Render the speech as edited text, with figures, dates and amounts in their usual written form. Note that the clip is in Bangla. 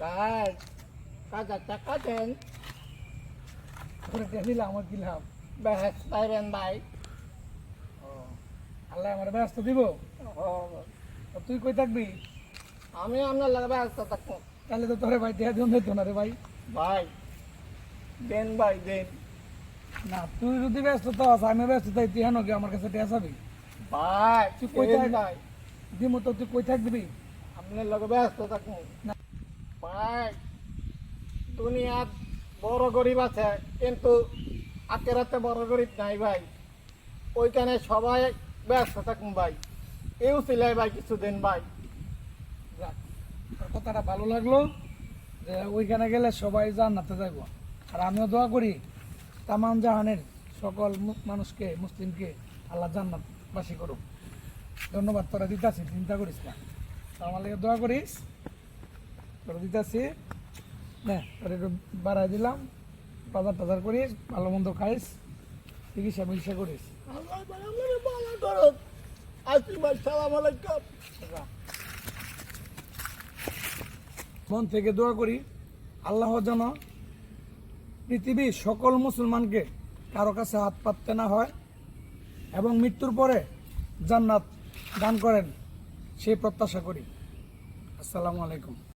ভাই কাজা টাকা দেন দিলে আমার কি লাভ? ব্যাস পাইবেন ভাই। আল্লাহ আমার ব্যস্ত দিব। তা তুই কই থাকবি? আমি আপনার লাগে ব্যস্ত থাকবো। তাহলে তো তোরে ভাই টিয়া দিন দিত না রে ভাই। ভাই দেন ভাই দেন। না তুই যদি ব্যস্ত থাকস আমি ব্যস্ত তাই তুই হেন কি আমার কাছে টিয়া চাবি? ভাই তুই কই দেন থাক ভাই, দিমু তো তুই কই থাকবি? আপনার লগে ব্যস্ত থাকবো। না। ভাই দুনিয়ার বড় গরিব আছে কিন্তু আখেরাতে বড় গরিব নাই ভাই। ওইখানে সবাই ব্যস্ত থাকুন ভাই। কেউ সিলাই ভাই কিছুদিন ভাই। যাক, তোর কথাটা ভালো লাগলো যে ওইখানে গেলে সবাই জান্নাতে যাইব। আর আমিও দোয়া করি তামাম জাহানের সকল মানুষকে মুসলিমকে আল্লাহ জান্নাতবাসী করুক। ধন্যবাদ, তোরা দিতাছি, চিন্তা করিস না। তো আমার লাগে দোয়া করিস, তোরা দিতাছি। না তোর একটু বাড়াই দিলাম, বাজার টাজার করিস, ভালো মন্দ খাইস, চিকিৎসা মিকিৎসা করিস। আল্লাহ ভাই আপনাকে ভালো করুন। আসি ভাই, সালাম আলাইকুম। মন থেকে দোয়া করি আল্লাহ যেন পৃথিবীর সকল মুসলমানকে কারো কাছে হাত পাততে না হয় এবং মৃত্যুর পরে জান্নাত দান করেন সেই প্রত্যাশা করি। আসসালামু আলাইকুম।